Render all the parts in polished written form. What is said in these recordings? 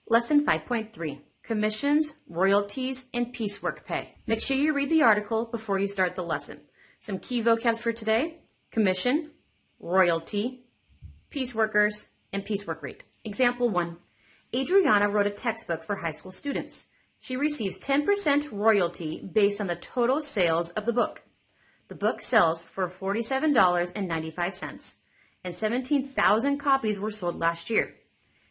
Lesson 5.3, Commissions, Royalties, and Piecework Pay. Make sure you read the article before you start the lesson. Some key vocabs for today: commission, royalty, pieceworkers, and piecework rate. Example 1. Adriana wrote a textbook for high school students. She receives 10% royalty based on the total sales of the book. The book sells for $47.95, and 17,000 copies were sold last year.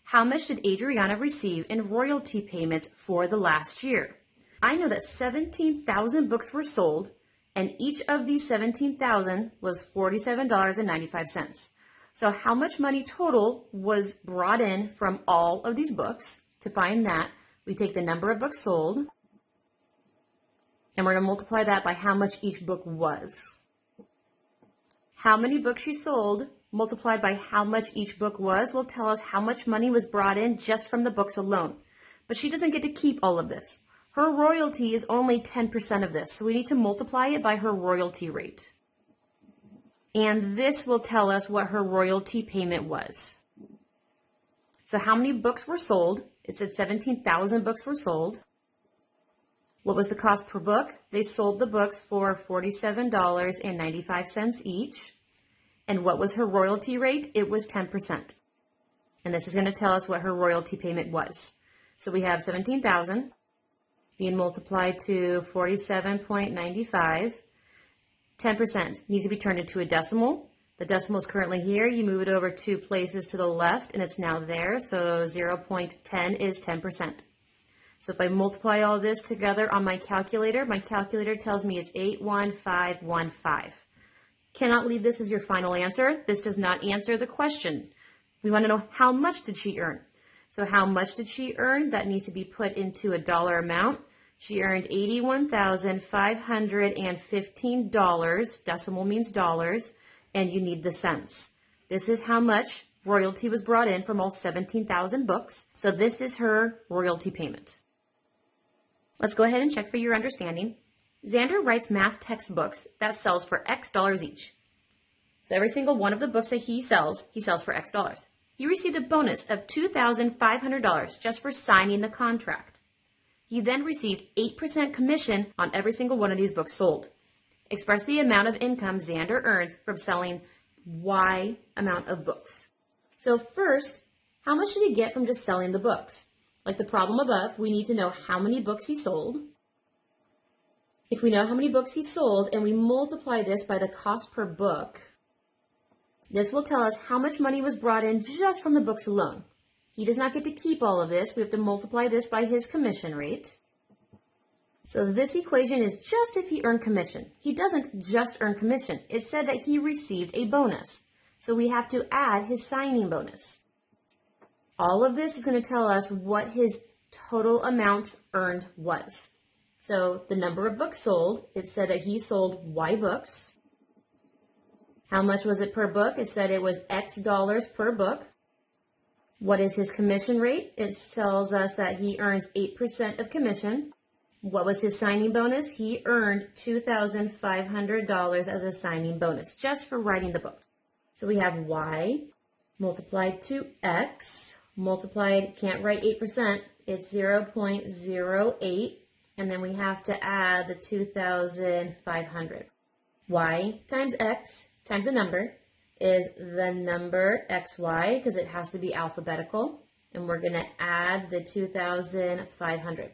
How much did Adriana receive in royalty payments for the last year? I know that 17,000 books were sold, and each of these 17,000 was $47.95. So how much money total was brought in from all of these books? To find that, we take the number of books sold, and we're going to multiply that by how much each book was. How many books she sold multiplied by how much each book was will tell us how much money was brought in just from the books alone. But she doesn't get to keep all of this. Her royalty is only 10% of this, so we need to multiply it by her royalty rate. And this will tell us what her royalty payment was. So how many books were sold? It said 17,000 books were sold. What was the cost per book? They sold the books for $47.95 each. And what was her royalty rate? It was 10%. And this is going to tell us what her royalty payment was. So we have 17,000 being multiplied to 47.95. 10% needs to be turned into a decimal. The decimal is currently here. You move it over 2 places to the left, and it's now there. So 0.10 is 10%. So if I multiply all this together on my calculator tells me it's 81515. Cannot leave this as your final answer. This does not answer the question. We want to know how much did she earn. So how much did she earn? That needs to be put into a dollar amount. She earned $81,515. Decimal means dollars, and you need the cents. This is how much royalty was brought in from all 17,000 books. So this is her royalty payment. Let's go ahead and check for your understanding. Xander writes math textbooks that sells for X dollars each. So every single one of the books that he sells for X dollars. He received a bonus of $2,500 just for signing the contract. He then received 8% commission on every single one of these books sold. Express the amount of income Xander earns from selling Y amount of books. So first, how much did he get from just selling the books? Like the problem above, we need to know how many books he sold. If we know how many books he sold and we multiply this by the cost per book, this will tell us how much money was brought in just from the books alone. He does not get to keep all of this. We have to multiply this by his commission rate. So this equation is just if he earned commission. He doesn't just earn commission. It said that he received a bonus. So we have to add his signing bonus. All of this is going to tell us what his total amount earned was. So the number of books sold, it said that he sold Y books. How much was it per book? It said it was X dollars per book. What is his commission rate? It tells us that he earns 8% of commission. What was his signing bonus? He earned $2,500 as a signing bonus just for writing the book. So we have Y multiplied to X, multiplied, can't write 8%, it's 0.08. And then we have to add the 2,500. Y times X times a number is the number XY because it has to be alphabetical. And we're going to add the 2,500.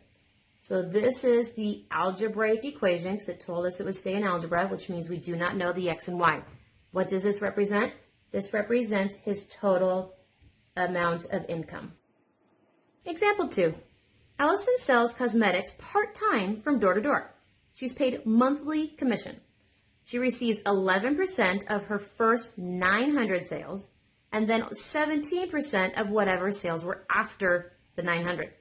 So this is the algebraic equation because it told us it would stay in algebra, which means we do not know the X and Y. What does this represent? This represents his total amount of income. Example 2. Allison sells cosmetics part-time from door to door. She's paid monthly commission. She receives 11% of her first 900 sales and then 17% of whatever sales were after the 900.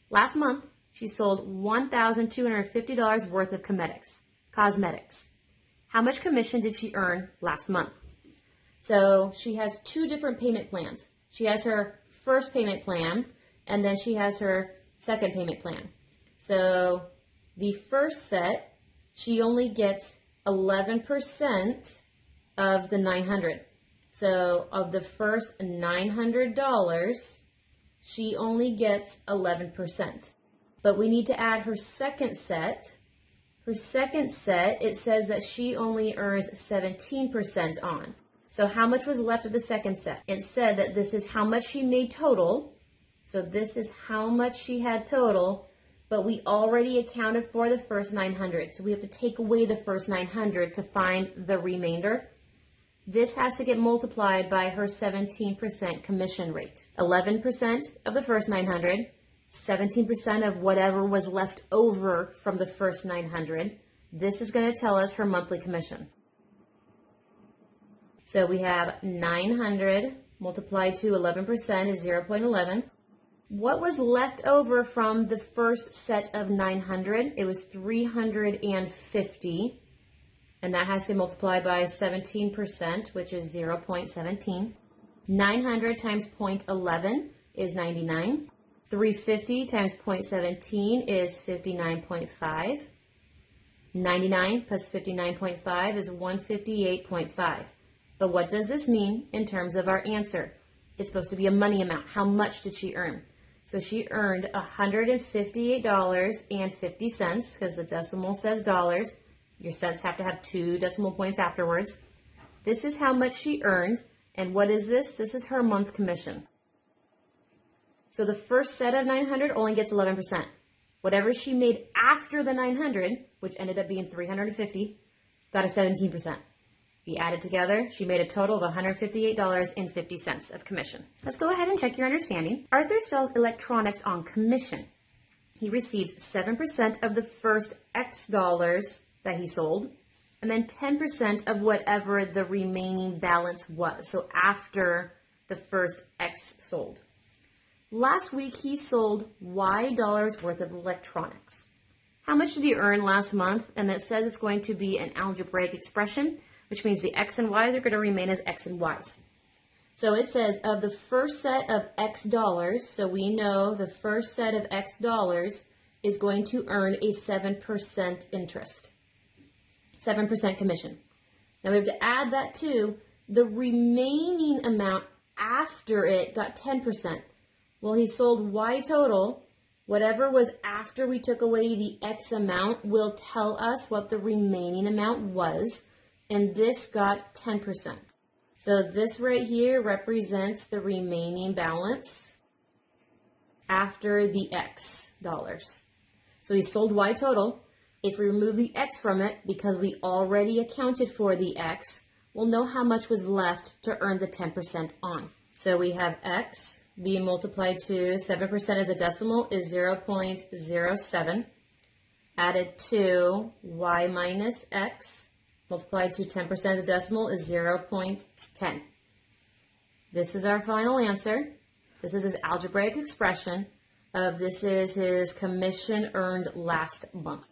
Last month, she sold $1,250 worth of cosmetics. How much commission did she earn last month? So she has 2 different payment plans. She has her first payment plan, and then she has her second payment plan. So the first set, she only gets 11% of the 900. So of the first $900, she only gets 11%. But we need to add her second set. Her second set, it says that she only earns 17% on. So how much was left of the second set? It said that this is how much she made total. So this is how much she had total, but we already accounted for the first 900. So we have to take away the first 900 to find the remainder. This has to get multiplied by her 17% commission rate. 11% of the first 900, 17% of whatever was left over from the first 900. This is going to tell us her monthly commission. So we have 900 multiplied to 11% is 0.11. What was left over from the first set of 900? It was 350. And that has to be multiplied by 17%, which is 0.17. 900 times 0.11 is 99. 350 times 0.17 is 59.5. 99 plus 59.5 is 158.5. But what does this mean in terms of our answer? It's supposed to be a money amount. How much did she earn? So she earned $158.50 because the decimal says dollars. Your cents have to have 2 decimal points afterwards. This is how much she earned. And what is this? This is her month commission. So the first set of 900 only gets 11%. Whatever she made after the 900, which ended up being 350, got a 17%. If you add it together, she made a total of $158.50 of commission. Let's go ahead and check your understanding. Arthur sells electronics on commission. He receives 7% of the first X dollars that he sold, and then 10% of whatever the remaining balance was. So after the first X sold. Last week, he sold Y dollars worth of electronics. How much did he earn last month? And it says it's going to be an algebraic expression, which means the X and Y's are going to remain as X and Y's. So it says of the first set of X dollars, so we know the first set of X dollars is going to earn a 7% interest, 7% commission. Now we have to add that to the remaining amount after it got 10%. Well, he sold Y total. Whatever was after we took away the X amount will tell us what the remaining amount was. And this got 10%. So this right here represents the remaining balance after the X dollars. So he sold Y total. If we remove the X from it, because we already accounted for the X, we'll know how much was left to earn the 10% on. So we have X being multiplied to 7% as a decimal is 0.07, added to Y minus X, multiplied to 10% as a decimal is 0.10. This is our final answer. This is his algebraic expression of this is his commission earned last month.